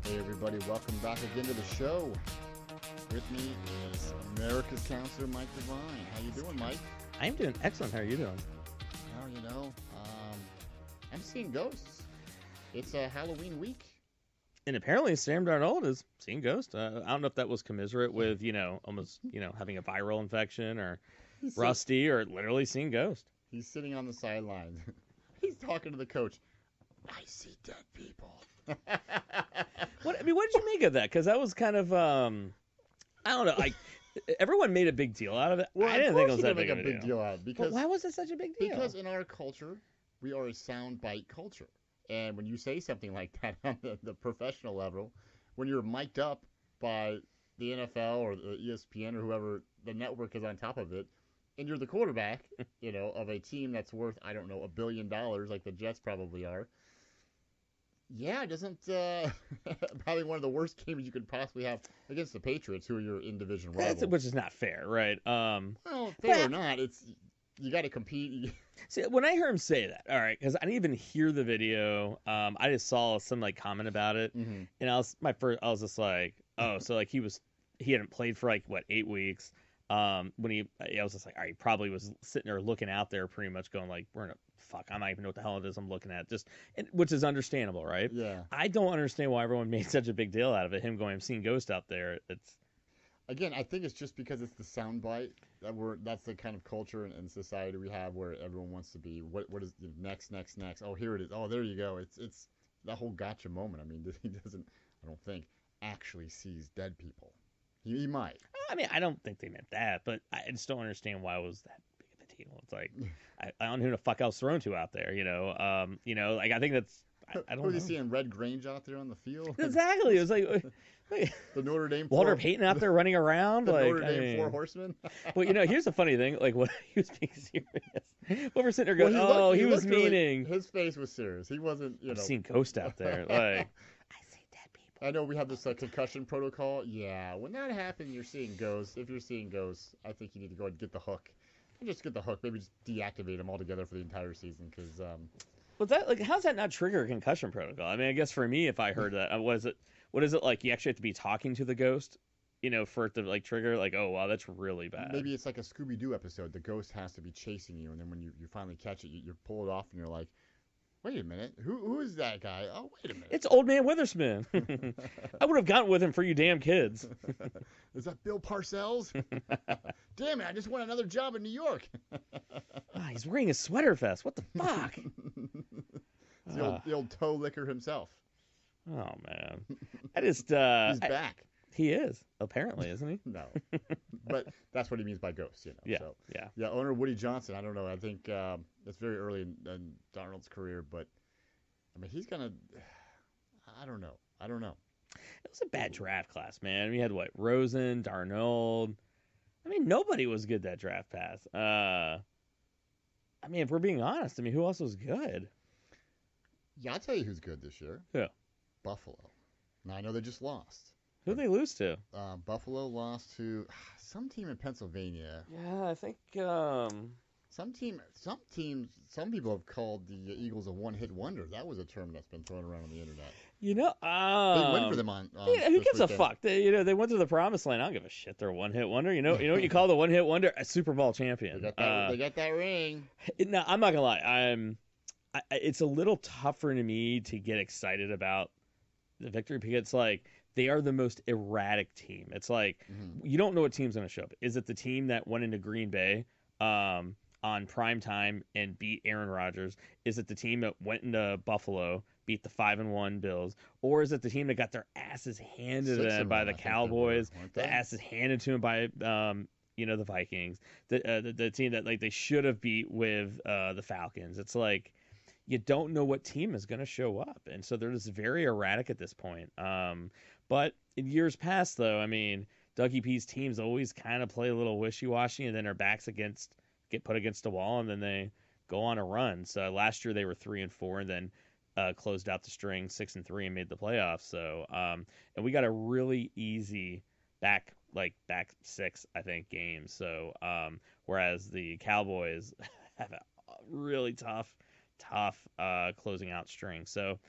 Hey everybody, welcome back again to the show. With me is America's Counselor, Mike Devine. How you doing, Mike? I'm doing excellent. How are you doing? Well, I'm seeing ghosts. It's a Halloween week. And apparently Sam Darnold is seeing ghosts. I don't know if that was commiserate with, almost, having a viral infection or rusty or literally seeing ghosts. He's sitting on the sidelines. He's talking to the coach. I see dead people. What did you make of that? Because that was kind of, I don't know. Everyone made a big deal out of it. Well, I didn't think it was that make big a of big deal out of it. But why was it such a big deal? Because in our culture, we are a soundbite culture. And when you say something like that on the professional level, when you're mic'd up by the NFL or the ESPN or whoever the network is on top of it, and you're the quarterback, of a team that's worth, I don't know, $1 billion like the Jets probably are. Yeah, it doesn't probably one of the worst games you could possibly have against the Patriots, who are your in-division rivals. Which is not fair, right? Well, fair or not, you got to compete. See, when I heard him say that, all right, because I didn't even hear the video. I just saw some comment about it, Mm-hmm. and I was just like, oh, so like he hadn't played for 8 weeks. I was just like, all right, he probably was sitting there looking out there, pretty much going like, I don't even know what the hell it is I'm looking at, which is understandable, right? Yeah. I don't understand why everyone made such a big deal out of it. Him going, I'm seeing ghosts out there. Again, I think it's just because it's the soundbite that's the kind of culture and society we have where everyone wants to be. What is next? Oh, here it is. Oh, there you go. It's that whole gotcha moment. I mean, he doesn't. I don't think actually sees dead people. He might. I mean, I don't think they meant that, but I just don't understand why it was that big of a deal. It's like I don't know who the fuck else thrown to out there. I think that's. I don't know. Who is he seeing Red Grange out there on the field? Exactly. It was like the Notre Dame Walter Payton out there running around. The Notre Dame Four Horsemen. Well, here's the funny thing. Like, when he was being serious, what we're sitting there going, he was meaning. His face was serious. He wasn't. I've seen ghosts out there. Like, I see dead people. I know we have this concussion protocol. Yeah, when that happens, you're seeing ghosts. If you're seeing ghosts, I think you need to go ahead and get the hook. Just get the hook. Maybe just deactivate them altogether for the entire season because. Was that how's that not trigger a concussion protocol? I mean, I guess for me, if I heard that, what is it like? You actually have to be talking to the ghost, for it to trigger. Like, oh wow, that's really bad. Maybe it's like a Scooby-Doo episode. The ghost has to be chasing you, and then when you finally catch it, you pull it off, and you're like, wait a minute, who is that guy? Oh, wait a minute, it's Old Man Witherspoon. I would have gotten with him for you damn kids. Is that Bill Parcells? Damn it, I just won another job in New York. He's wearing a sweater vest. What the fuck? The old toe licker himself. Oh, man. I just... He's back. He is, apparently, isn't he? No. But that's what he means by ghosts, Yeah, So, yeah. Owner Woody Johnson, I don't know. I think it's very early in Darnold's career, but, I mean, he's going to... I don't know. It was a bad draft class, man. We had, Rosen, Darnold. I mean, nobody was good that draft pass. I mean, if we're being honest, who else was good? Yeah, I'll tell you who's good this year. Yeah. Buffalo. Now, I know they just lost. Who'd they lose to? Buffalo lost to some team in Pennsylvania. Yeah, I think... Some people have called the Eagles a one-hit wonder. That was a term that's been thrown around on the internet. Big win for them on who gives a fuck? They went to the promised land. I don't give a shit. They're a one-hit wonder. You know what you call the one-hit wonder? A Super Bowl champion. They got that ring. No, I'm not gonna lie. It's a little tougher to me to get excited about the victory because it's they are the most erratic team. It's you don't know what team's gonna show up. Is it the team that went into Green Bay on prime time and beat Aaron Rodgers? Is it the team that went into Buffalo, beat the 5-1 Bills? Or is it the team that got their asses handed to them by the Cowboys, the asses handed to them by the Vikings, the team that they should have beat with the Falcons? It's you don't know what team is going to show up, and so they're just very erratic at this point. But in years past, though, Dougie P's teams always kind of play a little wishy-washy, and then their backs get put against the wall, and then they go on a run. So last year they were 3-4, and then closed out the string 6-3 and made the playoffs. So and we got a really easy back six, I think, games. So whereas the Cowboys have a really tough closing out string. So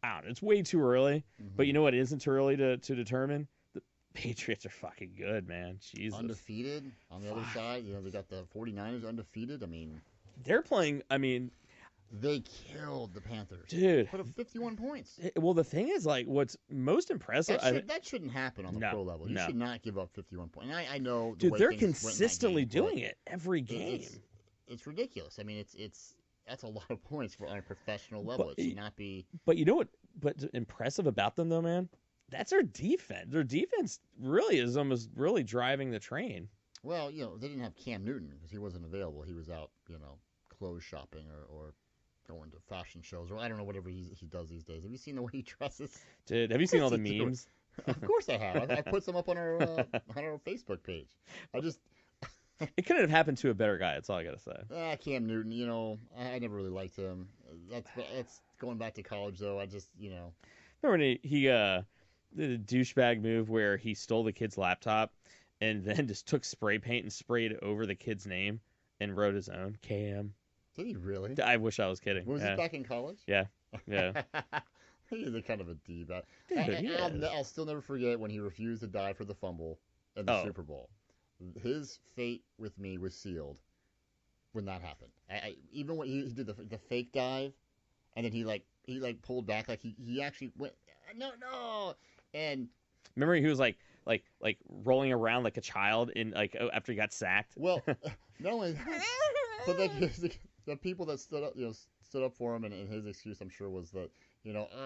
I don't know. It's way too early. Mm-hmm. But you know what isn't too early to determine? The Patriots are fucking good, man. Jesus. Undefeated on the other side. They got the 49ers undefeated. I mean, they're playing. I mean, they killed the Panthers. Dude. Put up 51 points. Well, the thing is, like, what's most impressive... That shouldn't happen on the pro level. You should not give up 51 points. And I know... Dude, they're consistently doing it every game. It's ridiculous. I mean, that's a lot of points on a professional level. It should not be... But you know what? But impressive about them, though, man? That's their defense. Their defense really is almost really driving the train. Well, they didn't have Cam Newton because he wasn't available. He was out, clothes shopping or going to fashion shows, or I don't know, whatever he does these days. Have you seen the way he dresses? Dude, have you seen all the memes? Of course I have. I put some up on our Facebook page. It couldn't have happened to a better guy. That's all I gotta say. Cam Newton. I never really liked him. That's going back to college though. Remember when he did a douchebag move where he stole the kid's laptop and then just took spray paint and sprayed over the kid's name and wrote his own Cam. Did he really? I wish I was kidding. Was it back in college? Yeah. He's a kind of a D-bag. I'll still never forget when he refused to die for the fumble in the Super Bowl. His fate with me was sealed when that happened. Even when he did the fake dive, and then he pulled back, like he actually went no, and remember he was like rolling around like a child in after he got sacked. Well, not only that, but the people that stood up for him, and his excuse, I'm sure, was that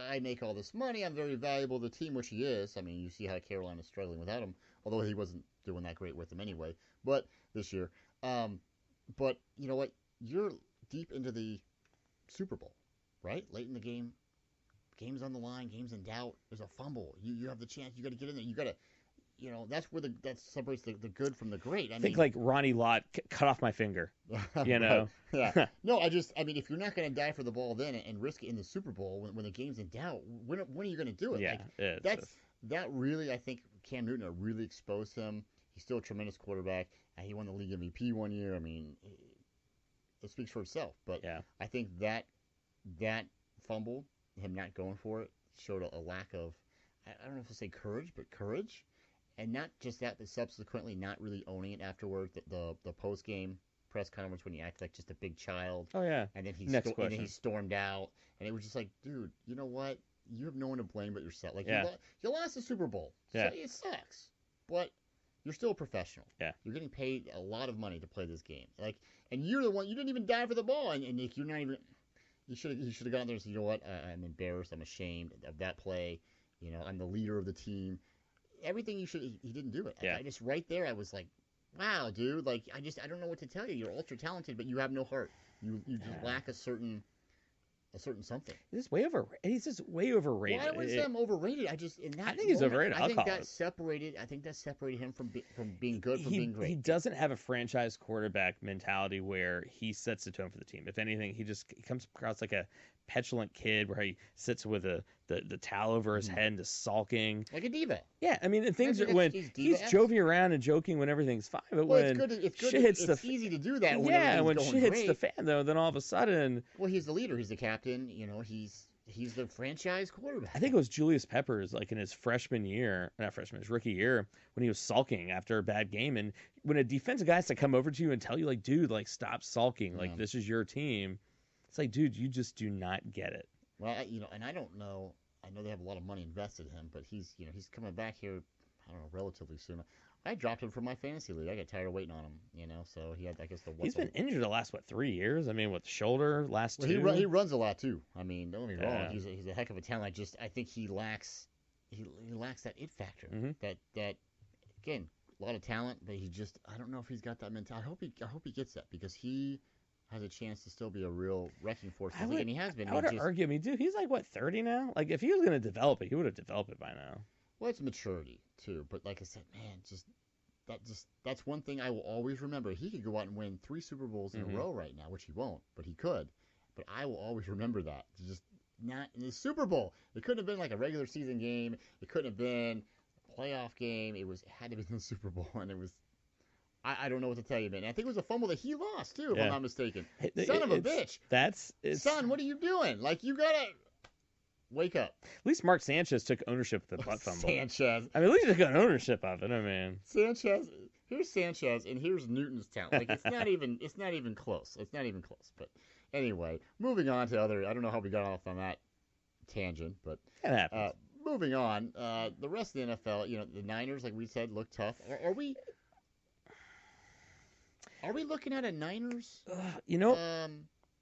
I make all this money, I'm very valuable to the team, which he is. I mean, you see how Carolina's struggling without him, although he wasn't doing that great with them anyway. But this year, but you know what? You're deep into the Super Bowl, right? Late in the game, game's on the line, game's in doubt. There's a fumble. You have the chance. You got to get in there. You got to. That's where that separates the good from the great. I mean, like Ronnie Lott cut off my finger. Yeah. No, I mean, if you're not going to die for the ball then and risk it in the Super Bowl when the game's in doubt, when are you going to do it? Yeah, that really, I think Cam Newton really exposed him. He's still a tremendous quarterback, and he won the league MVP one year. I mean, it speaks for itself. But yeah. I think that fumble, him not going for it, showed a lack of, I don't know if to say courage, but courage. And not just that, but subsequently not really owning it afterward. The post game press conference when he acted like just a big child. Oh yeah. And then he stormed out, and it was just like, dude, you know what? You have no one to blame but yourself. Like you lost the Super Bowl. Yeah. So it sucks, but you're still a professional. Yeah. You're getting paid a lot of money to play this game. And you're the one. You didn't even die for the ball, and you're not even. You should have gone there and said, you know what? I'm embarrassed. I'm ashamed of that play. I'm the leader of the team. Everything he didn't do it. Yeah. I just right there, I was like, wow, dude. Like, I don't know what to tell you. You're ultra talented, but you have no heart. You just lack a certain something. He's just way overrated. Well, I wouldn't say I'm overrated. I think he's overrated. I think that separated him from being good from being great. He doesn't have a franchise quarterback mentality where he sets the tone for the team. If anything, he comes across like a petulant kid where he sits with the towel over his head and just sulking like a diva. Yeah, I mean, the things are when he's joking around and joking when every's fine, but when shit hits it's easy to do that. When shit hits the fan, though, then all of a sudden, well, he's the leader, he's the captain. He's the franchise quarterback. I think it was Julius Peppers, like in his his rookie year, when he was sulking after a bad game, and when a defensive guy has to come over to you and tell you, like, dude, like, stop sulking, like, this is your team. It's like, dude, you just do not get it. Well, and I don't know. I know they have a lot of money invested in him, but he's coming back here, I don't know, relatively soon. I dropped him from my fantasy league. I got tired of waiting on him, so he had, I guess, he's been injured the last, 3 years? I mean, with the shoulder, two? He runs a lot, too. I mean, don't get me wrong. He's a heck of a talent. I think he lacks that it factor. Mm-hmm. That, again, a lot of talent, but I don't know if he's got that mentality. I hope he gets that, because he has a chance to still be a real wrecking force. And he has been. I would argue, dude, he's like, 30 now? Like, if he was going to develop it, he would have developed it by now. Well, it's maturity, too. But like I said, man, that's one thing I will always remember. He could go out and win 3 Super Bowls in a row right now, which he won't, but he could. But I will always remember that. Just not in the Super Bowl. It couldn't have been like a regular season game. It couldn't have been a playoff game. It had to be in the Super Bowl, and it was. I don't know what to tell you, man. I think it was a fumble that he lost, too, if I'm not mistaken. Son of a bitch. Son, what are you doing? Like, you gotta... Wake up. At least Mark Sanchez took ownership of the butt fumble. Sanchez. I mean, at least he took ownership of it. I mean, Sanchez. Here's Sanchez, and here's Newton's talent. Like it's not even close. It's not even close. But anyway, moving on to other. I don't know how we got off on that tangent, but it happens. Moving on, the rest of the NFL. The Niners, like we said, look tough. Are we looking at a Niners?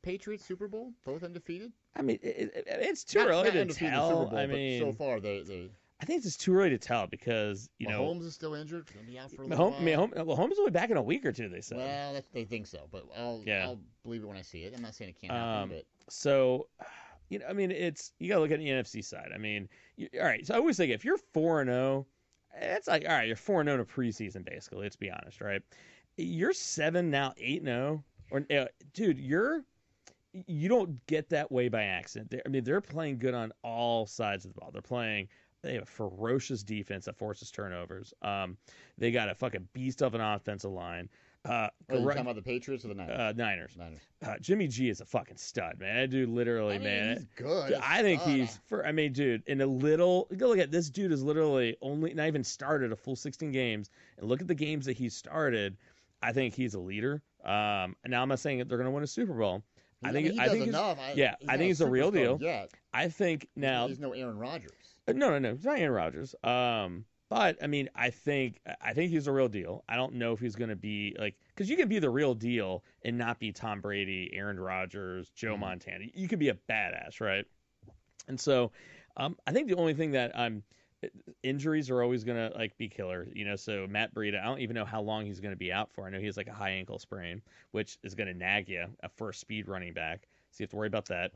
Patriots Super Bowl, both undefeated. I mean, it's too early to tell. Bowl, I mean, so far they. I think it's too early to tell because Mahomes is still injured. He's gonna be out for a little while. Mahomes will be back in a week or two. They said. Well, they think so, but I'll believe it when I see it. I'm not saying it can't happen, but so. I mean, you got to look at the NFC side. I mean, all right. So I always think if you're 4-0, it's like, all right, you're 4-0 in a preseason, basically. Let's be honest, right? You're 7 now, 8-0, or dude, you don't get that way by accident. They're playing good on all sides of the ball. They have a ferocious defense that forces turnovers. They got a fucking beast of an offensive line. Are you talking about the Patriots or the Niners? Niners. Jimmy G is a fucking stud, man. That dude literally, he's good. I think dude, go look at this dude is literally not even started a full 16 games, and look at the games that he's started. I think he's a leader. And now I'm not saying that they're going to win a Super Bowl. I think he's the real deal. I think now he's no Aaron Rodgers. No, he's not Aaron Rodgers. But I mean, I think he's the real deal. I don't know if he's going to be because you can be the real deal and not be Tom Brady, Aaron Rodgers, Joe Montana. You could be a badass, right? And so, I think the only thing that injuries are always going to be killer. So Matt Breida, I don't even know how long he's going to be out for. I know he has a high ankle sprain, which is going to nag you for a speed running back. So you have to worry about that.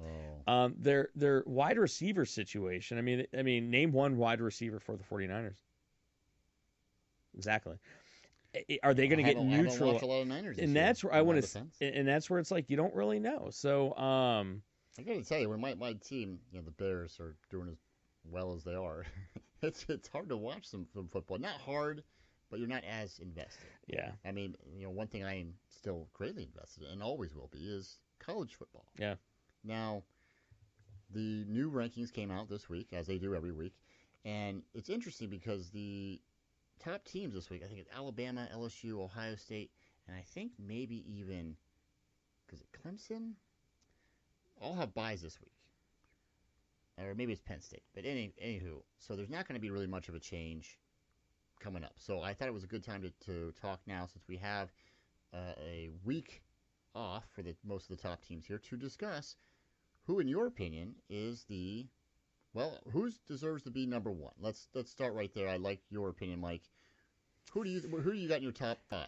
Oh. Their wide receiver situation. I mean, name one wide receiver for the 49ers. Exactly. Are they going to get neutral? I don't watch a lot of Niners. And that's where I want to. And that's where it's you don't really know. So I got to tell you, when my team, the Bears, are doing as well as they are, it's hard to watch some football. Not hard, but you're not as invested. Yeah. I mean, one thing I am still greatly invested in, and always will be, is college football. Yeah. Now, the new rankings came out this week, as they do every week, and it's interesting because the top teams this week, I think it's Alabama, LSU, Ohio State, and I think maybe even, Clemson? All have byes this week. Or maybe it's Penn State. But anywho, so there's not going to be really much of a change coming up. So I thought it was a good time to talk now, since we have a week off for most of the top teams here, to discuss who, in your opinion, is who deserves to be number one? Let's start right there. I like your opinion, Mike. Who do you got in your top 5?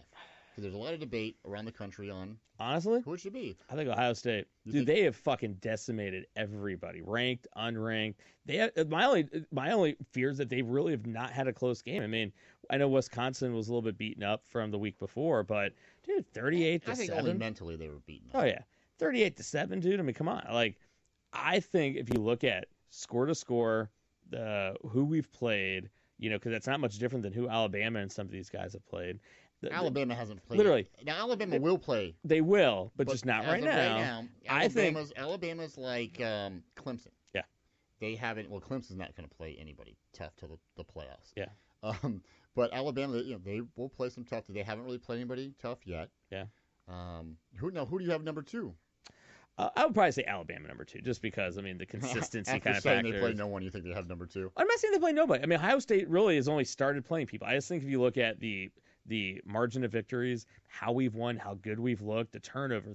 Because there's a lot of debate around the country on honestly who it should be. I think Ohio State. They have fucking decimated everybody, ranked, unranked. They have, my only fear is that they really have not had a close game. I mean, I know Wisconsin was a little bit beaten up from the week before, but dude, 38-7. I think only mentally they were beaten up. Oh yeah, 38-7, dude. I mean, come on. I think if you look at score to score, who we've played, because that's not much different than who Alabama and some of these guys have played. Alabama hasn't played. Literally. Now, Alabama will play. They will, but just not right now. Alabama's like Clemson. Yeah. They haven't. Well, Clemson's not going to play anybody tough till the playoffs. Yeah. But Alabama, they will play some tough. They haven't really played anybody tough yet. Yeah. Who do you have number 2? I would probably say Alabama number 2, just because the consistency kind of factor. After they play no one, you think they have number 2? I'm not saying they play nobody. I mean, Ohio State really has only started playing people. I just think if you look at the margin of victories, how we've won, how good we've looked, the turnover,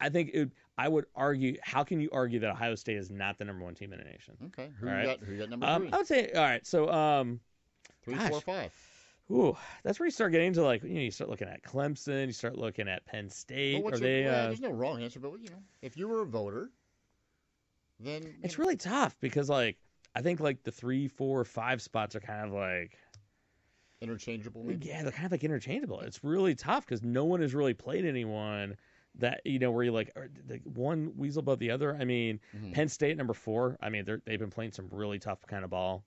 I think I would argue. How can you argue that Ohio State is not the number 1 team in the nation? Okay, who you got number 3? I would say all right. So 3, 4, 5. Ooh, that's where you start getting into you start looking at Clemson, you start looking at Penn State. There's no wrong answer, but if you were a voter, then it's really tough because I think the 3, 4, 5 spots are kind of interchangeable. Maybe? Yeah, they're kind of interchangeable. It's really tough because no one has really played anyone that where you're the one weasel above the other. I mean, Penn State number 4. I mean, they've been playing some really tough kind of ball.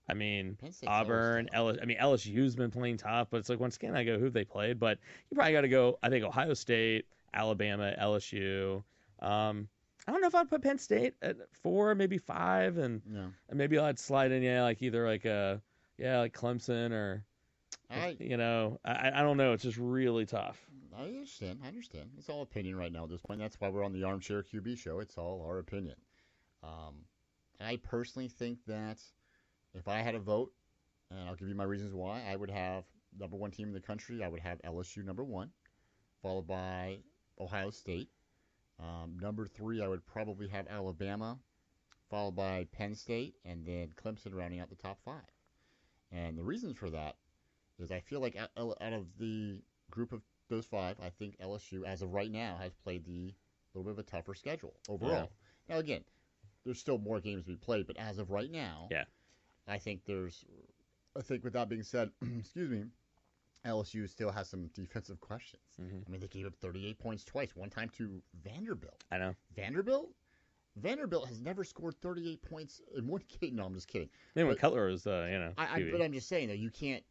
I mean, Auburn, LSU's been playing tough, but it's once again, I go, who they played? But you probably got to go, I think, Ohio State, Alabama, LSU. I don't know if I'd put Penn State at 4, maybe 5, and maybe I'd slide in, like either like like Clemson or, I don't know. It's just really tough. I understand. It's all opinion right now at this point. That's why we're on the Armchair QB show. It's all our opinion. I personally think that if I had a vote, and I'll give you my reasons why, I would have number 1 team in the country. I would have LSU number 1, followed by Ohio State. Number 3, I would probably have Alabama, followed by Penn State, and then Clemson rounding out the top 5. And the reasons for that is I feel like out of the group of those 5, I think LSU, as of right now, has played the little bit of a tougher schedule overall. Yeah. Now, again, there's still more games to be played, but as of right now, I think with that being said, excuse me, LSU still has some defensive questions. Mm-hmm. I mean, they gave up 38 points twice, one time to Vanderbilt. I know. Vanderbilt has never scored 38 points in one game. No, I'm just kidding. Maybe when Cutler was, but I'm just saying, though, you can't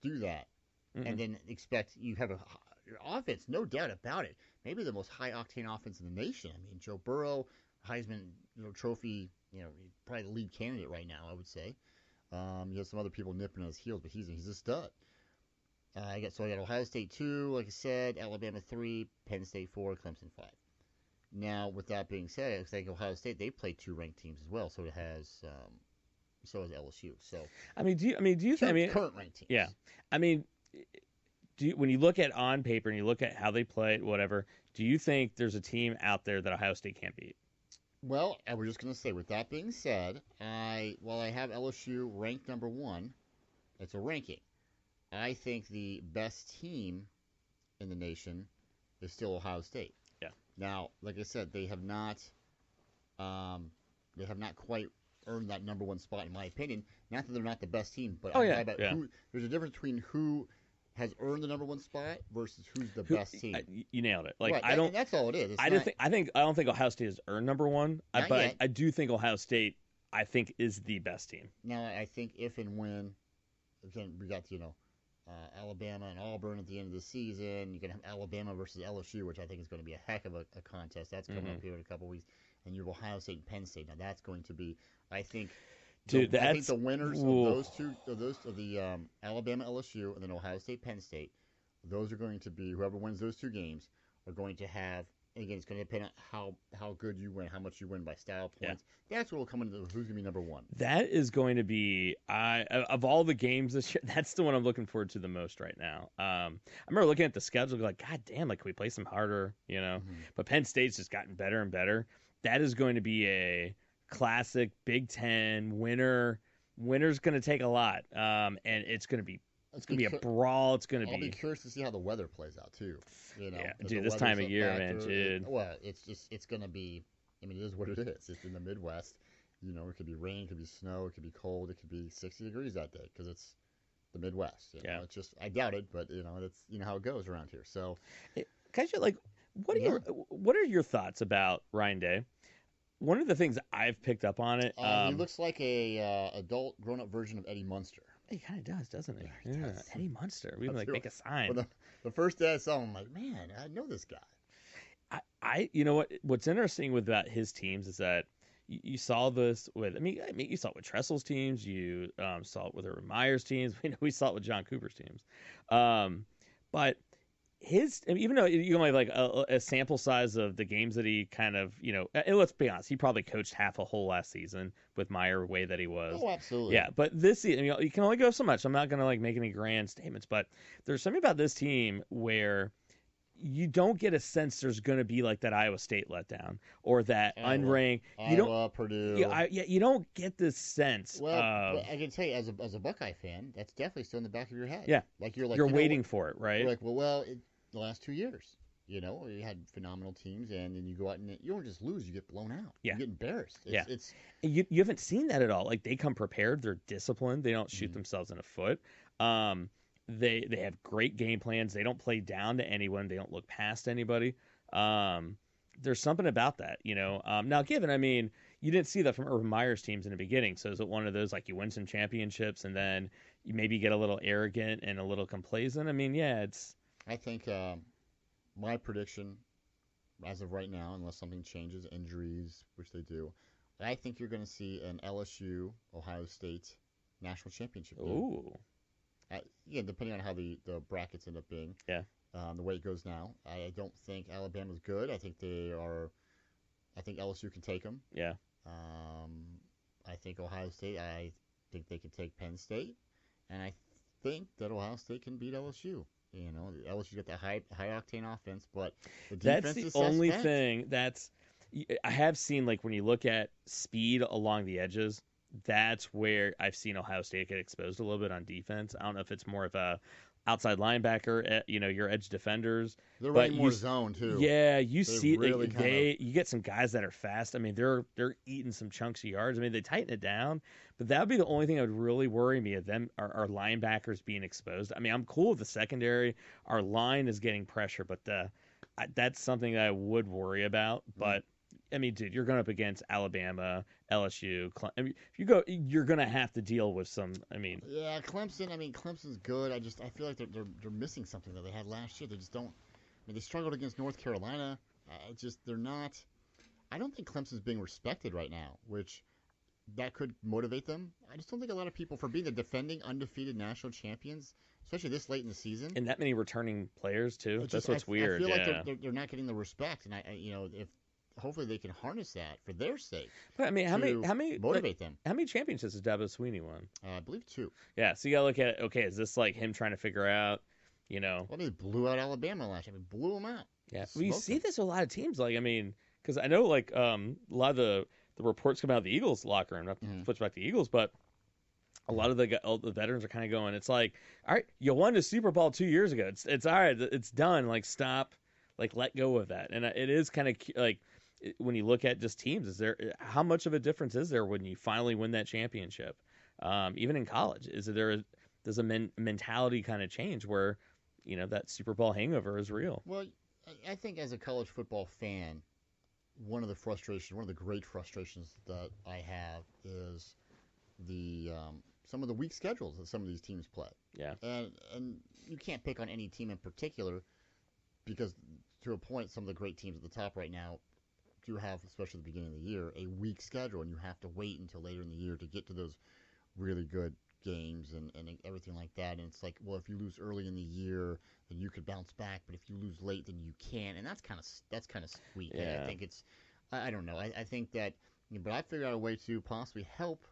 do that and then expect you have your offense, no doubt about it. Maybe the most high-octane offense in the nation. I mean, Joe Burrow, Heisman Trophy, probably the lead candidate right now, I would say. You have some other people nipping on his heels, but he's a stud. I got Ohio State 2, like I said, Alabama 3, Penn State 4, Clemson 5. Now, with that being said, I think Ohio State, they played 2 ranked teams as well, so has LSU. So do you think current ranked teams? Yeah, I mean, when you look at on paper and you look at how they play, whatever, do you think there's a team out there that Ohio State can't beat? Well, I was just going to say, with that being said, while I have LSU ranked number 1, it's a ranking. I think the best team in the nation is still Ohio State. Yeah. Now, like I said, they have not quite earned that number 1 spot, in my opinion. Not that they're not the best team, but there's a difference between who has earned the number 1 spot versus who's the best team. You nailed it. Like right, that's all it is. I don't think Ohio State has earned number 1, but I do think Ohio State, I think, is the best team. Now, I think if and when, again, we got Alabama and Auburn at the end of the season, you can have Alabama versus LSU, which I think is going to be a heck of a contest. That's coming up here in a couple weeks, and you have Ohio State and Penn State. Now that's going to be, I think. Dude, I think the winners of the Alabama, LSU, and then Ohio State, Penn State, those are going to be, whoever wins those 2 games are going to have, again, it's going to depend on how good you win, how much you win by style points. Yeah. That's what will come into who's going to be number 1. That is going to be, of all the games this year, that's the one I'm looking forward to the most right now. I remember looking at the schedule, like, God damn, like, can we play some harder, Mm-hmm. But Penn State's just gotten better and better. That is going to be a classic Big Ten winner. Winner's going to take a lot, and it's going to to be a brawl. I'll be curious to see how the weather plays out too. Yeah, dude, this time of year, man, dude. Well, it's going to be. I mean, it is what it is. It's in the Midwest. It could be rain, it could be snow, it could be cold, it could be 60 degrees that day because it's the Midwest. It's just, I doubt it, but it's how it goes around here. So, guys, what are your thoughts about Ryan Day? One of the things I've picked up on it, he looks like a adult, grown-up version of Eddie Munster. He kind of does, doesn't he? Yeah, Eddie Munster. We can make a sign. Well, the first day I saw him, I'm like, man, I know this guy. You know what's interesting about his teams is that you saw this with, you saw it with Tressel's teams, you saw it with Urban Meyer's teams, we saw it with John Cooper's teams, but even though you only have like a sample size of the games that he kind of, and let's be honest, he probably coached half a whole last season with Meyer the way that he was. Oh, absolutely. Yeah, but this season, you can only go so much. I'm not going to make any grand statements, but there's something about this team where you don't get a sense there's going to be like that Iowa State letdown or that unranked. Purdue. You don't get this sense. Well, I can tell you, as a Buckeye fan, that's definitely still in the back of your head. Yeah, you're waiting for it, right? You're like, the last 2 years, you had phenomenal teams, and then you go out and you don't just lose, you get blown out. Yeah, you get embarrassed. You haven't seen that at all. Like, they come prepared, they're disciplined, they don't shoot themselves in the foot. They have great game plans. They don't play down to anyone. They don't look past anybody. There's something about that, Now, given, you didn't see that from Urban Meyer's teams in the beginning. So is it one of those, like, you win some championships and then you maybe get a little arrogant and a little complacent? I think my prediction as of right now, unless something changes, injuries, which they do, I think you're going to see an LSU Ohio State national championship game. Ooh. Again, depending on how the brackets end up being. Yeah. The way it goes now, I don't think Alabama's good. I think they are. I think LSU can take them. Yeah. I think Ohio State. I think they can take Penn State, and I think that Ohio State can beat LSU. You know, LSU got the high octane offense, but the defense That's is the only suspect. thing that's I have seen, like, when you look at speed along the edges, that's where I've seen Ohio State get exposed a little bit on defense. I don't know if it's more of a outside linebacker, your edge defenders. They're but running more zone too. Yeah, you They see, really you get some guys that are fast. I mean, they're eating some chunks of yards. I mean, they tighten it down, but that would be the only thing that would really worry me of them, our linebackers being exposed. I mean, I'm cool with the secondary. Our line is getting pressure, but that's something that I would worry about. But I mean, dude, you're going up against Alabama, LSU. I mean, if you go, you're going to have to deal with some. I mean, yeah, Clemson. I mean, Clemson's good. I feel like they're missing something that they had last year. They just don't. I mean, they struggled against North Carolina. They're not. I don't think Clemson's being respected right now, which that could motivate them. I just don't think a lot of people, for being the defending undefeated national champions, especially this late in the season, and that many returning players too. That's what's weird. I feel yeah. like they're not getting the respect, and if hopefully they can harness that for their sake. But I mean, how many motivate them? How many championships has Dabo Swinney won? I believe 2. Yeah, so you gotta look at it. Okay, is this like him trying to figure out, Well, they blew out Alabama last year. I mean, blew them out. Yeah, well, you see this with a lot of teams. Like, I mean, because I know like a lot of the reports come out of the Eagles locker room. Not to switch back to the Eagles, but a lot of the veterans are kind of going. It's like, all right, you won the Super Bowl 2 years ago. It's all right. It's done. Like, stop. Like, let go of that. And it is kind of like, when you look at just teams, how much of a difference is there when you finally win that championship? Even in college, does a mentality kind of change where, that Super Bowl hangover is real? Well, I think as a college football fan, one of the great frustrations that I have is some of the weak schedules that some of these teams play. Yeah. And you can't pick on any team in particular, because to a point, some of the great teams at the top right now do have, especially at the beginning of the year, a weak schedule, and you have to wait until later in the year to get to those really good games and everything like that. And it's like, well, if you lose early in the year, then you could bounce back, but if you lose late, then you can't, and that's kind of sweet. Yeah. I think I don't know. I think that, but I figured out a way to possibly help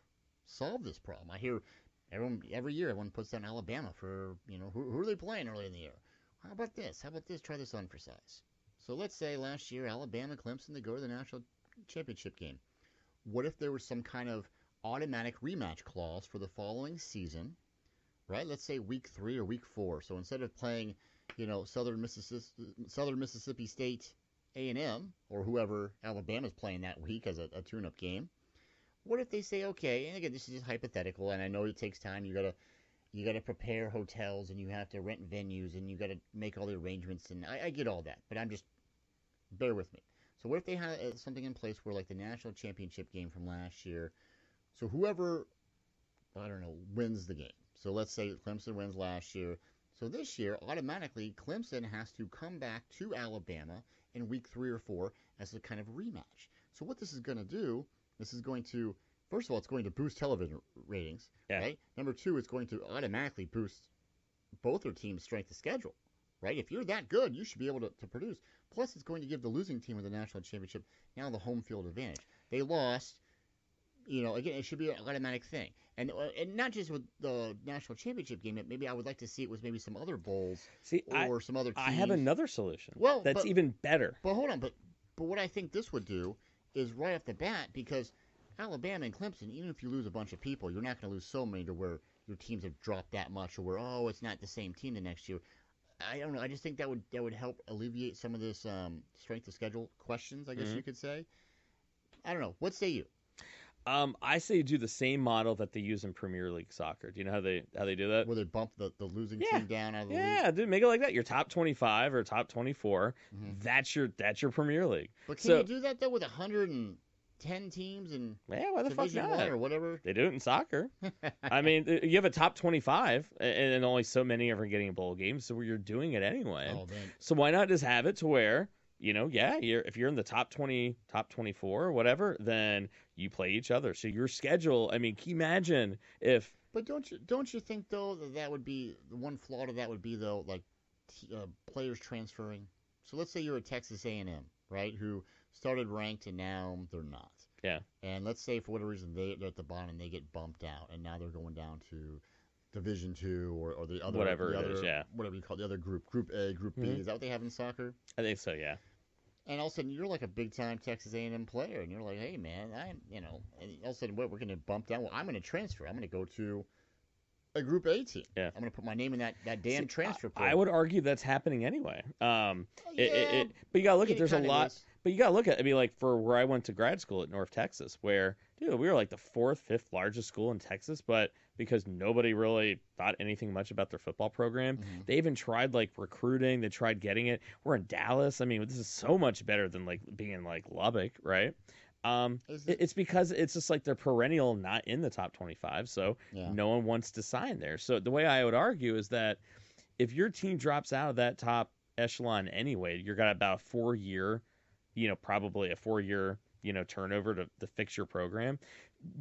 solve this problem. I hear every year everyone puts down Alabama for, who are they playing early in the year? How about this? Try this on for size. So let's say last year, Alabama, Clemson, they go to the national championship game. What if there was some kind of automatic rematch clause for the following season, right? Let's say week 3 or week 4. So instead of playing, Southern Mississippi State A&M or whoever Alabama's playing that week as a tune-up game, what if they say, okay, and again, this is just hypothetical, and I know it takes time. You gotta prepare hotels, and you have to rent venues, and you gotta make all the arrangements, and I get all that, but bear with me. So what if they had something in place where, like, the national championship game from last year, so whoever, I don't know, wins the game. So let's say Clemson wins last year. So this year, automatically, Clemson has to come back to Alabama in week 3 or 4 as a kind of rematch. So what this is going to do, first of all, it's going to boost television ratings, right? Number 2, it's going to automatically boost both their teams' strength of schedule, right? If you're that good, you should be able to produce. Plus, it's going to give the losing team of the national championship now the home field advantage. They lost. Again, it should be an automatic thing. And not just with the national championship game. Maybe I would like to see it was maybe some other bowls or some other teams. I have another solution. Well, that's even better. But hold on. But what I think this would do is right off the bat, because Alabama and Clemson, even if you lose a bunch of people, you're not going to lose so many to where your teams have dropped that much, or where, it's not the same team the next year. I don't know. I just think that would help alleviate some of this strength of schedule questions, I guess you could say. I don't know. What say you? I say do the same model that they use in Premier League soccer. Do you know how they do that? Where they bump the losing team down out of the league? Yeah, dude, make it like that. Your top 25 or top 24, that's your Premier League. But can you do that, though, with 110 teams and why the fuck Division not? 1 or whatever? They do it in soccer. I mean, you have a top 25, and only so many are getting bowl games, so you're doing it anyway. Oh, man. So why not just have it to where if you're in the top 20, top 24, or whatever, then you play each other. So your schedule, I mean, can you imagine if. But don't you think though that would be the one flaw to that would be though like players transferring. So let's say you're at Texas A&M, right? Who started ranked and now they're not. Yeah. And let's say for whatever reason they're at the bottom and they get bumped out and now they're going down to Division Two or the other Whatever the it other, is, yeah. whatever you call it, the other Group A, Group B. Is that what they have in soccer? I think so, yeah. And all of a sudden you're like a big time Texas A&M player and you're like, hey man, and all of a sudden we're going to bump down. Well, I'm going to transfer. I'm going to go to a Group A team. Yeah. I'm going to put my name in that damn transfer portal. I would argue that's happening anyway. Yeah, but you got to look at there's a lot. Is. But you got to look at, I mean, like for where I went to grad school at North Texas, where, dude, we were like the fourth, fifth largest school in Texas, but because nobody really thought anything much about their football program, they even tried like recruiting. They tried getting it. We're in Dallas. I mean, this is so much better than like being in like Lubbock, right? It's because it's just like they're perennial not in the top 25, so no one wants to sign there. So the way I would argue is that if your team drops out of that top echelon anyway, you've got about a 4-year, probably a 4-year, turnover to fix your program,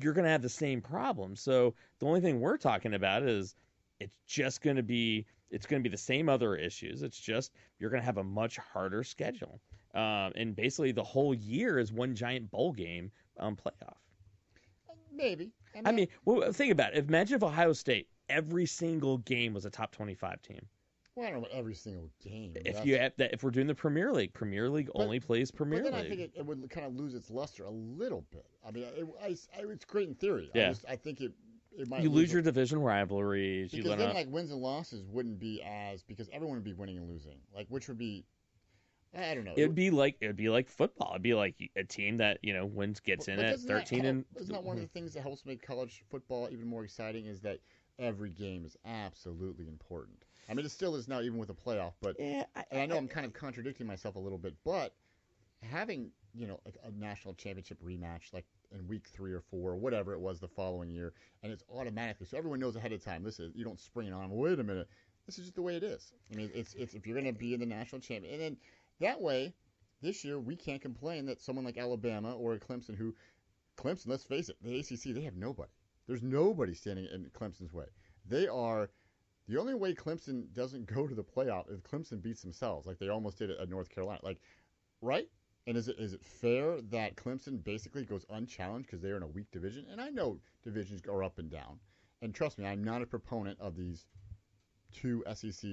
you're going to have the same problem. So the only thing we're talking about is it's going to be the same other issues. It's just you're going to have a much harder schedule. And basically the whole year is one giant bowl game playoff. Maybe. I mean, think about it. Imagine if Ohio State, every single game was a top 25 team. Well, I don't know about every single game. If we're doing the Premier League only plays Premier League. But then I think it would kind of lose its luster a little bit. I mean, it's great in theory. Yeah. I think it might. You lose your division rivalries. Because then, like, wins and losses wouldn't be because everyone would be winning and losing. Like, which would be, I don't know. It'd be like football. It'd be like a team that gets in at 13 and. Isn't that one of the things that helps make college football even more exciting? Is that every game is absolutely important. I mean, it still is now, even with a playoff. But I know I'm kind of contradicting myself a little bit. But having like a national championship rematch, like in week 3 or 4, or whatever it was the following year, and it's automatically so everyone knows ahead of time. You don't spring it on them. Wait a minute, this is just the way it is. I mean, it's if you're going to be in the national champion, and then that way, this year we can't complain that someone like Alabama or Clemson, let's face it, the ACC, they have nobody. There's nobody standing in Clemson's way. They are. The only way Clemson doesn't go to the playoff is Clemson beats themselves, like they almost did at North Carolina. Like, right? And is it fair that Clemson basically goes unchallenged because they're in a weak division? And I know divisions go up and down. And trust me, I'm not a proponent of these 2 SEC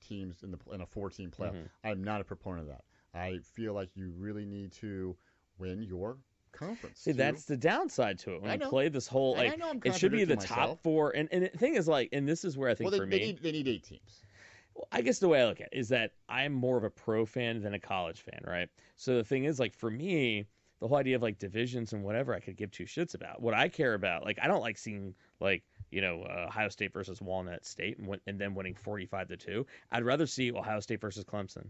teams in a 4-team playoff. I'm not a proponent of that. I feel like you really need to win your conference. See, that's the downside to it. When you play this whole, like, it should be the top 4. And the thing is, like, and this is where I think for me, they need 8 teams. Well, I guess the way I look at it is that I'm more of a pro fan than a college fan, right? So the thing is, like, for me, the whole idea of like divisions and whatever, I could give 2 shits about. What I care about, like, I don't like seeing like Ohio State versus Walnut State and then winning 45-2. I'd rather see Ohio State versus Clemson.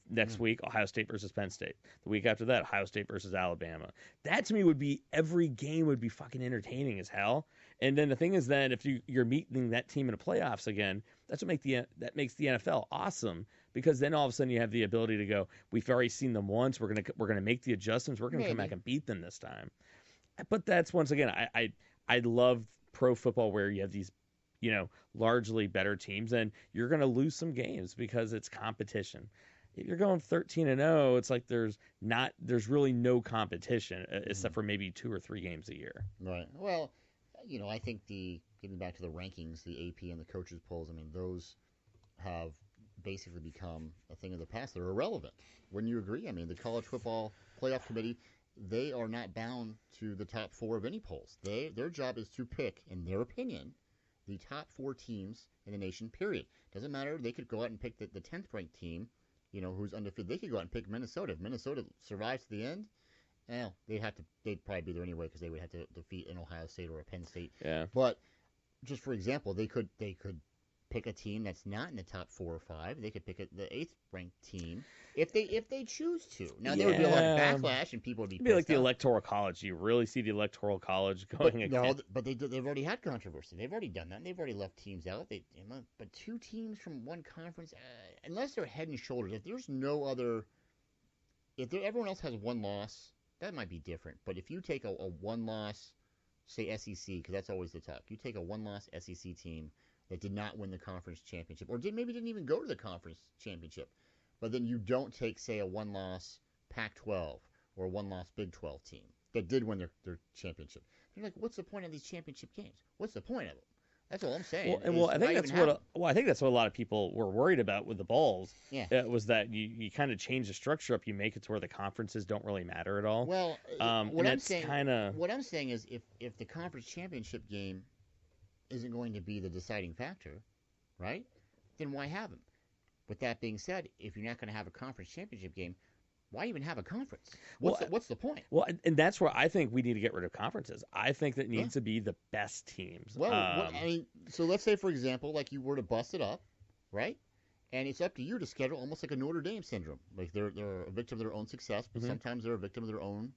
Next week, Ohio State versus Penn State. The week after that, Ohio State versus Alabama. That to me would be, every game would be fucking entertaining as hell. And then the thing is, then if you're meeting that team in the playoffs again, that makes the NFL awesome, because then all of a sudden you have the ability to go, we've already seen them once. We're gonna make the adjustments. We're gonna come back and beat them this time. But that's, once again, I love pro football where you have these largely better teams, and you're gonna lose some games because it's competition. If you're going 13-0, it's like there's really no competition except for maybe 2 or 3 games a year. Right. Well, I think getting back to the rankings, the AP and the coaches polls, I mean, those have basically become a thing of the past. They're irrelevant. Wouldn't you agree? I mean, the College Football Playoff Committee, they are not bound to the top 4 of any polls. Their job is to pick, in their opinion, the top 4 teams in the nation, period. Doesn't matter. They could go out and pick the 10th ranked team, who's undefeated. They could go out and pick Minnesota. If Minnesota survives to the end, they'd probably be there anyway, because they would have to defeat an Ohio State or a Penn State. Yeah. But just for example, they could pick a team that's not in the top 4 or 5. They could pick the 8th ranked team if they choose to. Now there would be a lot of backlash, and people would be. It'd be like the Electoral College. You really see the Electoral College going again? But they've already had controversy. They've already done that. And they've already left teams out. But 2 teams from one conference, unless they're head and shoulders, if there's no other everyone else has one loss, that might be different. But if you take a one loss, say SEC, because that's always the talk, you take a one loss SEC team that did not win the conference championship, or maybe didn't even go to the conference championship, but then you don't take, say, a one loss Pac-12 or a one loss Big 12 team that did win their championship. You're like, what's the point of these championship games? What's the point of them? That's all I'm saying. I think that's I think that's what a lot of people were worried about with the bowls. Yeah. Was that you kind of change the structure up, you make it to where the conferences don't really matter at all. Well, what I'm saying is if the conference championship game isn't going to be the deciding factor, right? Then why have them? With that being said, if you're not going to have a conference championship game, why even have a conference? What's the point? Well, and that's where I think we need to get rid of conferences. I think that needs to be the best teams. Well, I mean, so let's say, for example, like you were to bust it up, right? And it's up to you to schedule almost like a Notre Dame syndrome. Like they're a victim of their own success, but sometimes they're a victim of their own,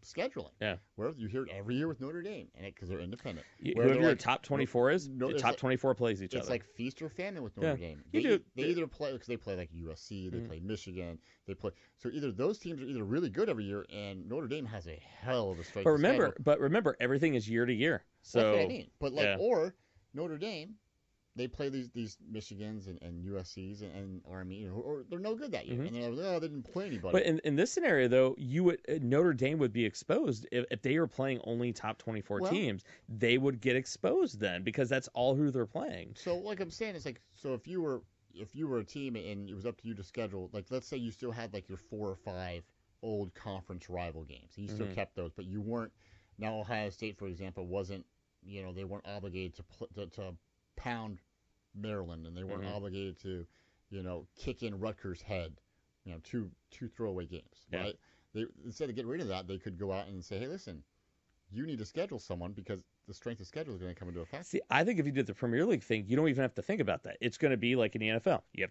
scheduling. Yeah. Where you hear it every year with Notre Dame, and because they're independent. Whoever your top 24 is, top 24 plays each other. It's like feast or famine with Notre Dame. They either play, because they play like USC, they play Michigan, they play. So either those teams are either really good every year, and Notre Dame has a hell of a strength. But remember, everything is year to year. So that's what I mean. But or Notre Dame, they play these Michigans and USCs and Army, or they're no good that year, and they're like, they didn't play anybody. But in this scenario, though, Notre Dame would be exposed if they were playing only top 24 teams. They would get exposed then because that's all who they're playing. So, like I'm saying, it's like, so if you were a team and it was up to you to schedule, like let's say you still had like your 4 or 5 old conference rival games, and you still kept those, but you weren't. Now Ohio State, for example, wasn't, they weren't obligated to pound Maryland, and they weren't obligated to, kick in Rutgers' head, two throwaway games, right? Instead of getting rid of that, they could go out and say, hey, listen, you need to schedule someone because the strength of schedule is going to come into effect. See, I think if you did the Premier League thing, you don't even have to think about that. It's going to be like in the NFL. You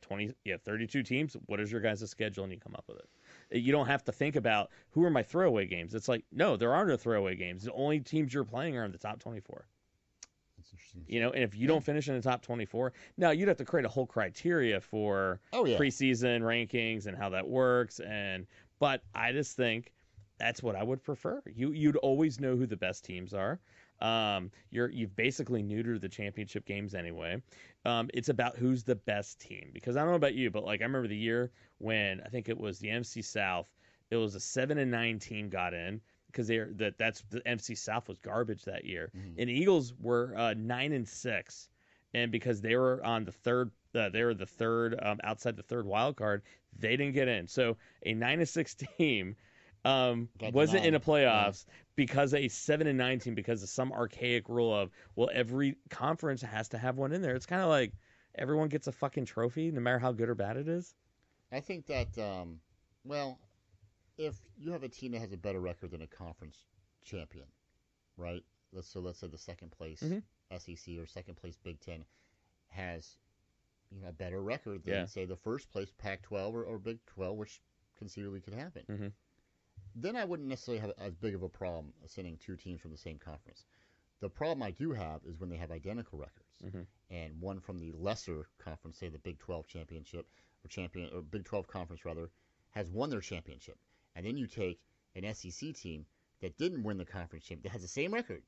have 32 teams. What is your guys' schedule, and you come up with it. You don't have to think about who are my throwaway games. It's like, no, there are no throwaway games. The only teams you're playing are in the top 24. And if you don't finish in the top 24, now you'd have to create a whole criteria for preseason rankings and how that works. But I just think that's what I would prefer. You'd always know who the best teams are. You've basically neutered the championship games anyway. It's about who's the best team, because I don't know about you, but like I remember the year when I think it was the NFC South. It was a 7-9 team got in. Because that's the NFC South was garbage that year, and the Eagles were 9-6, and because they were on the third, outside the third wild card, they didn't get in. So a 9-6 team wasn't in the playoffs because a 7-9 team, because of some archaic rule of every conference has to have one in there. It's kind of like everyone gets a fucking trophy, no matter how good or bad it is. I think that if you have a team that has a better record than a conference champion, right? Let's say the second place SEC or second place Big Ten has a better record than say the first place Pac-12 or Big 12, which conceivably could happen. Then I wouldn't necessarily have as big of a problem sending 2 teams from the same conference. The problem I do have is when they have identical records, and one from the lesser conference, say the Big 12 championship or Big 12 conference rather, has won their championship. And then you take an SEC team that didn't win the conference championship, that has the same record,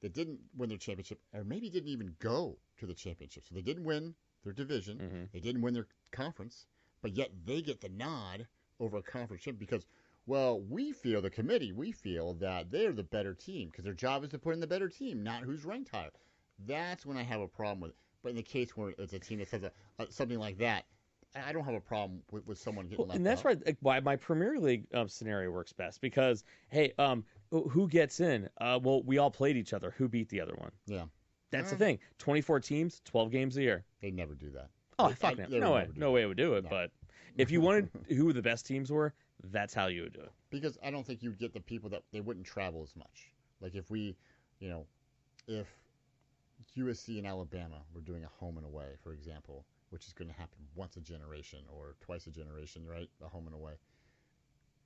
that didn't win their championship, or maybe didn't even go to the championship. So they didn't win their division, they didn't win their conference, but yet they get the nod over a conference champion because, we feel that they're the better team because their job is to put in the better team, not who's ranked higher. That's when I have a problem with it. But in the case where it's a team that says something like that, I don't have a problem with someone getting left out. And that's why my Premier League scenario works best because, hey, who gets in? We all played each other. Who beat the other one? Yeah. That's the thing. 24 teams, 12 games a year. They never do that. Oh, fuck no. No way I would do it. No. But if you wanted who the best teams were, that's how you would do it. Because I don't think you'd get the people that they wouldn't travel as much. Like if if USC and Alabama were doing a home and away, for example, which is going to happen once a generation or twice a generation, right? A home and away.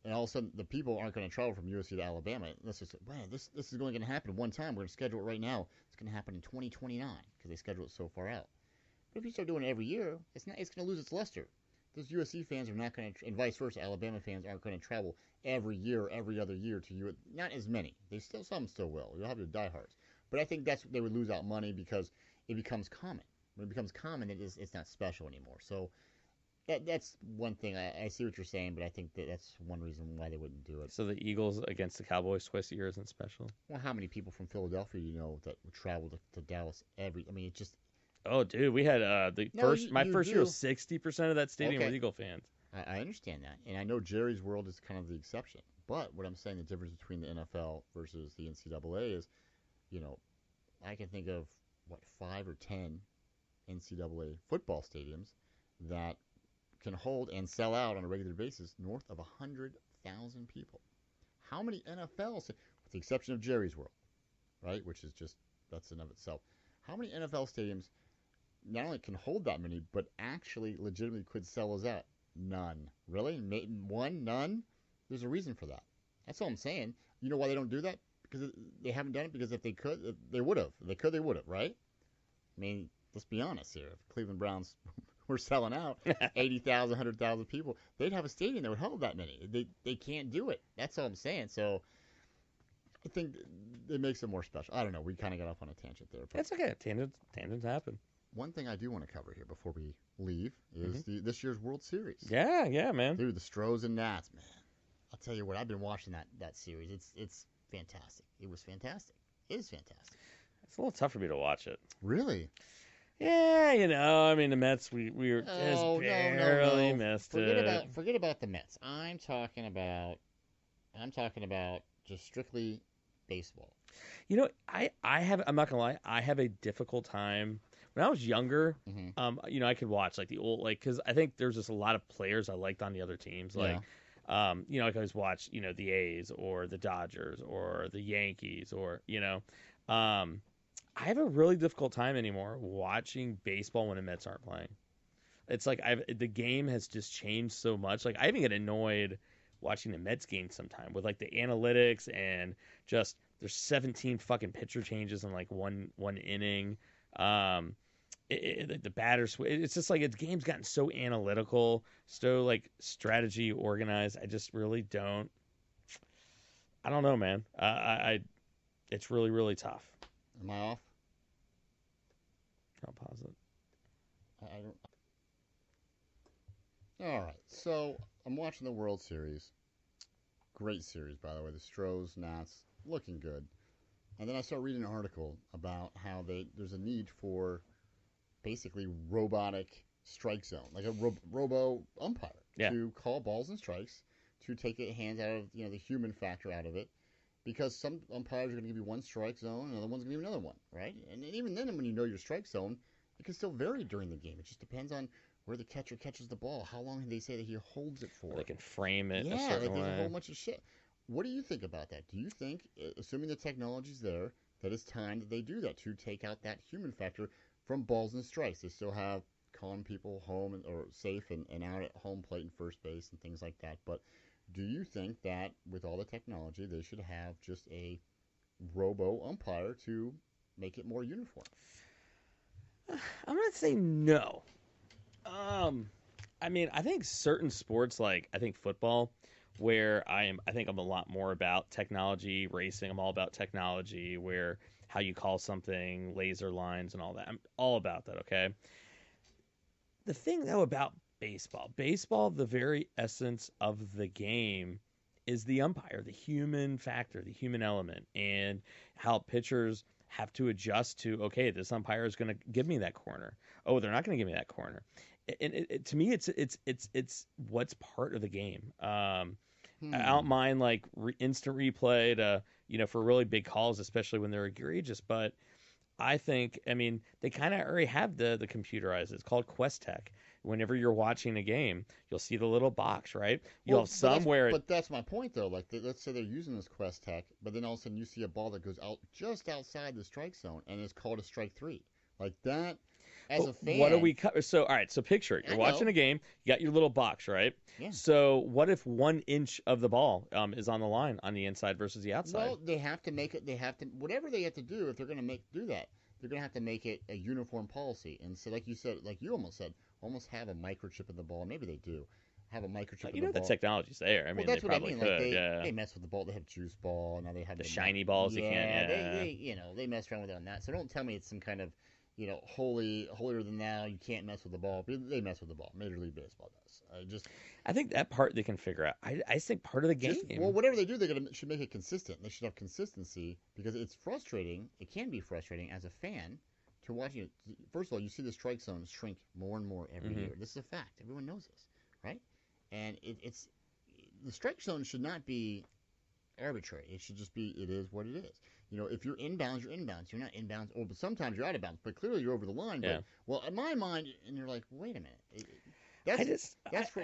And all of a sudden, the people aren't going to travel from USC to Alabama. Let's just say, this is only going to happen one time. We're going to schedule it right now. It's going to happen in 2029 because they schedule it so far out. But if you start doing it every year, it's going to lose its luster. those USC fans are not going to, and vice versa, Alabama fans aren't going to travel every year, every other year to you. Not as many. Some still will. You'll have your diehards. But I think they would lose out money because it becomes common. When it becomes common, it's not special anymore. So that's one thing. I see what you're saying, but I think that's one reason why they wouldn't do it. So the Eagles against the Cowboys twice a year isn't special? Well, how many people from Philadelphia that would travel to Dallas it just... Oh, dude, we had my first year was 60% of that stadium were Eagle fans. I understand that, and I know Jerry's World is kind of the exception. But what I'm saying, the difference between the NFL versus the NCAA is, I can think of 5 or 10 NCAA football stadiums that can hold and sell out on a regular basis north of 100,000 people. How many NFL, with the exception of Jerry's World, right, which is just that's in of itself, how many NFL stadiums not only can hold that many, but actually legitimately could sell us out? None. Really? One? None? There's a reason for that. That's all I'm saying. You know why they don't do that? Because they haven't done it. Because if they could, they would have. If they could, they would have, right? I mean, let's be honest here. If Cleveland Browns were selling out 80,000, 100,000 people, they'd have a stadium that would hold that many. They can't do it. That's all I'm saying. So I think it makes it more special. I don't know. We kind of got off on a tangent there. That's okay. Tangents happen. One thing I do want to cover here before we leave is this year's World Series. Yeah, man. Dude, the Stros and Nats, man. I'll tell you what, I've been watching that series. It's fantastic. It was fantastic. It is fantastic. It's a little tough for me to watch it. Really? Yeah, I mean, the Mets, we were just barely missed it. Forget about the Mets. I'm talking about just strictly baseball. I'm not gonna lie, I have a difficult time. When I was younger, I could watch like the old, because I think there's just a lot of players I liked on the other teams. I could always watch, the A's or the Dodgers or the Yankees I have a really difficult time anymore watching baseball when the Mets aren't playing. It's like the game has just changed so much. Like, I even get annoyed watching the Mets game sometime with like the analytics and just there's 17 fucking pitcher changes in like one inning. The batters, it's just like its game's gotten so analytical, so like strategy organized. I just really don't. I don't know, man. It's really, really tough. Am I off? I'll pause it. I don't. All right, so I'm watching the World Series. Great series, by the way. The Stros, Nats, looking good. And then I start reading an article about how there's a need for basically robotic strike zone, like a robo-umpire to call balls and strikes, to take a hands out of the human factor out of it, because some umpires are going to give you one strike zone and the other one's going to give you another one, right? And even then, when you know your strike zone, it can still vary during the game. It just depends on where the catcher catches the ball, how long they say that he holds it for. They can frame it a certain way. There's a whole bunch of shit. What do you think about that? Do you think, assuming the technology's there, that it's time that they do that to take out that human factor from balls and strikes? They still have calling people home or safe and out at home plate and first base and things like that. But do you think that with all the technology, they should have just a robo-umpire to make it more uniform? I'm going to say no. I mean, I think certain sports, like I think football, where I think I'm a lot more about technology, racing. I'm all about technology, where how you call something, laser lines and all that. I'm all about that, okay? The thing, though, about baseball, the very essence of the game is the umpire, the human factor, the human element, and how pitchers have to adjust to, okay, this umpire is going to give me that corner. Oh, they're not going to give me that corner. And to me, it's what's part of the game. I don't mind like instant replay to for really big calls, especially when they're egregious. But I think, they kind of already have the computerized. It's called Quest Tech. Whenever you're watching a game, you'll see the little box, right? You'll have somewhere. But that's my point, though. Like, let's say they're using this Quest Tech, but then all of a sudden you see a ball that goes out just outside the strike zone, and it's called a strike three. Like that. As a fan, what do we cover? So, all right. So, picture it. You're watching a game. You got your little box, right? Yeah. So, what if 1 inch of the ball is on the line on the inside versus the outside? Well, they have to make it. They have to whatever they have to do if they're going to do that. they're going to have to make it a uniform policy. And so, like you said, like you almost said, almost have a microchip in the ball. Maybe they do have a microchip in the ball. The technology's there. I mean, that's they what probably I mean. could. Like they mess with the ball. They have juice ball. Now they have the shiny balls. Yeah, you can't. Yeah, they mess around with it on that. So don't tell me it's some kind of holier than thou. You can't mess with the ball. They mess with the ball. Major League Baseball does. I think that part they can figure out. I think part of the game. Whatever they do, should make it consistent. They should have consistency because it's frustrating. It can be frustrating as a fan to watch. First of all, you see the strike zone shrink more and more every year. This is a fact. Everyone knows this, right? And it's the strike zone should not be arbitrary. It should just be it is what it is. If you're inbounds, you're inbounds. You're not inbounds. But sometimes you're out of bounds. But clearly you're over the line. Yeah. But, well, in my mind, and you're like, wait a minute.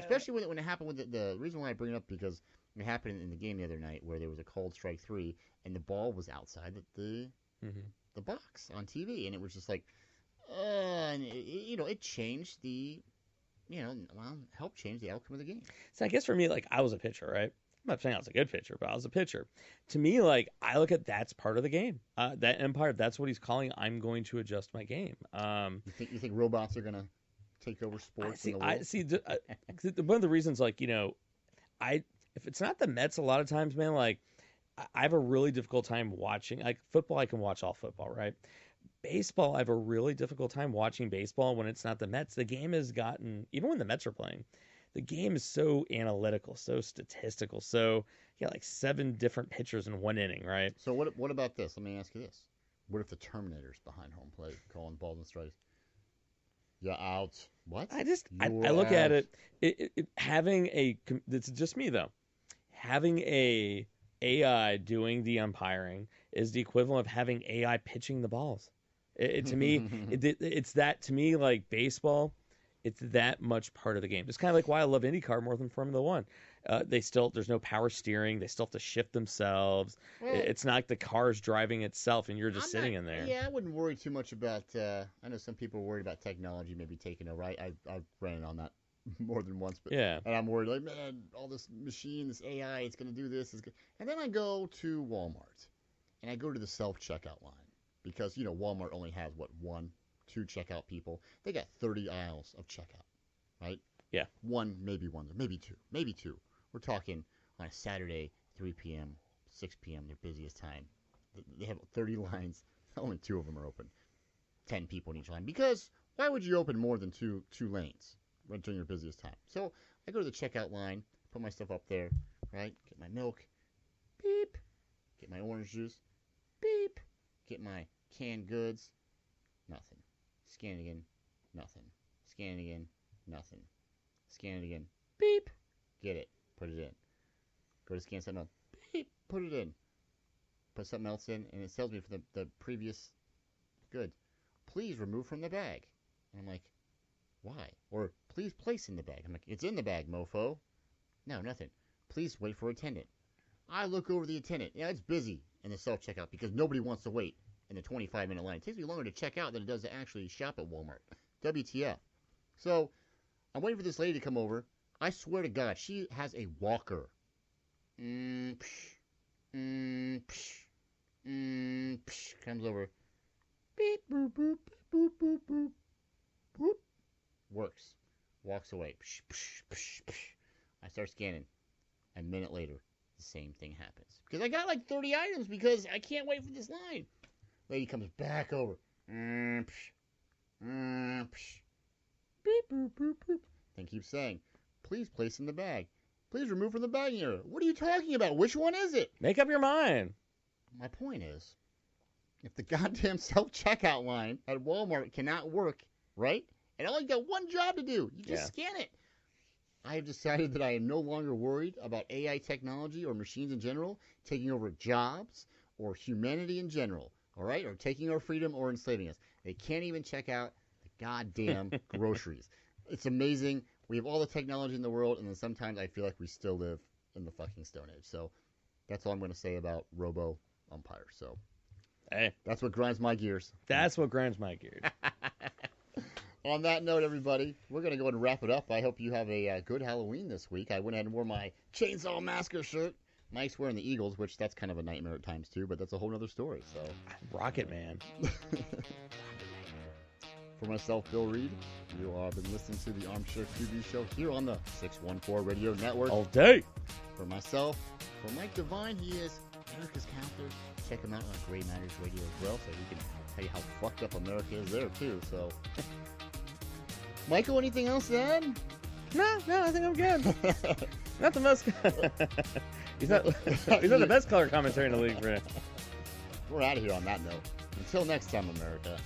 Especially when it happened with the reason why I bring it up because it happened in the game the other night where there was a called strike 3 and the ball was outside the box on TV and it was just like, and it changed helped change the outcome of the game. So I guess for me, like I was a pitcher, right? I'm not saying I was a good pitcher, but I was a pitcher. To me, like I look at that's part of the game. That umpire, that's what he's calling. I'm going to adjust my game. You think robots are gonna take over sports in the world? One of the reasons, like if it's not the Mets, a lot of times, man, like I have a really difficult time watching. Like football, I can watch all football, right? Baseball, I have a really difficult time watching baseball when it's not the Mets. The game has gotten, even when the Mets are playing, the game is so analytical, so statistical, so like 7 different pitchers in one inning, right? So what about this? Let me ask you this: what if the Terminator's behind home plate calling balls and strikes? You're out. What? I look at it having it's just me though. Having a AI doing the umpiring is the equivalent of having AI pitching the balls. To me, it's that to me like baseball. It's that much part of the game. It's kind of like why I love IndyCar more than Formula One. There's no power steering. They still have to shift themselves. Well, it's not like the car's driving itself and you're just sitting in there. Yeah, I wouldn't worry too much about. I know some people are worried about technology maybe taking over. I've ran on that more than once, but yeah. And I'm worried like, man, all this machine, this AI, it's going to do this. And then I go to Walmart and I go to the self-checkout line because Walmart only has 2 checkout people. They got 30 aisles of checkout, right? Yeah. Maybe 2. We're talking on a Saturday, 3 p.m., 6 p.m., their busiest time. They have 30 lines. Only 2 of them are open. 10 people in each line. Because why would you open more than two lanes during your busiest time? So I go to the checkout line, put my stuff up there, right? Get my milk. Beep. Get my orange juice. Beep. Get my canned goods. Nothing. Scan it again. Nothing. Scan it again. Nothing. Scan it again. Beep. Get it. Put it in. Go to scan something else. Beep. Put it in. Put something else in, and it tells me for the previous good. Please remove from the bag. And I'm like, why? Or please place in the bag. I'm like, it's in the bag, mofo. No, nothing. Please wait for attendant. I look over the attendant. Yeah, it's busy in the self-checkout because nobody wants to wait in the 25-minute line. It takes me longer to check out than it does to actually shop at Walmart. WTF. So I'm waiting for this lady to come over. I swear to God, she has a walker. Comes over. Beep, boop, boop, boop, boop, boop, boop. Works. Walks away. I start scanning. A minute later, the same thing happens. Because I got like 30 items because I can't wait for this line. Lady comes back over. Beep, boop, boop, boop. Then keeps saying, please place in the bag. Please remove from the bag here. What are you talking about? Which one is it? Make up your mind. My point is, if the goddamn self-checkout line at Walmart cannot work, right? And all you got one job to do. You just scan it. I have decided that I am no longer worried about AI technology or machines in general taking over jobs or humanity in general, all right? Or taking our freedom or enslaving us. They can't even check out the goddamn groceries. It's amazing. We have all the technology in the world, and then sometimes I feel like we still live in the fucking Stone Age. So that's all I'm going to say about Robo-Umpires. So hey, that's what grinds my gears. That's what grinds my gears. On that note, everybody, we're going to go ahead and wrap it up. I hope you have a good Halloween this week. I went ahead and wore my Chainsaw Massacre shirt. Mike's wearing the Eagles, which that's kind of a nightmare at times too, but that's a whole other story. So, Rocket Man. For myself, Bill Reed, you have been listening to the Armchair QB show here on the 614 Radio Network. All day. For myself, for Mike Devine, he is America's Counselor. Check him out on Gray Matters Radio as well, so he can tell you how fucked up America is there too. So, Michael, anything else to add? No, I think I'm good. Not the most. he's not the best color commentary in the league, for We're out of here on that note. Until next time, America.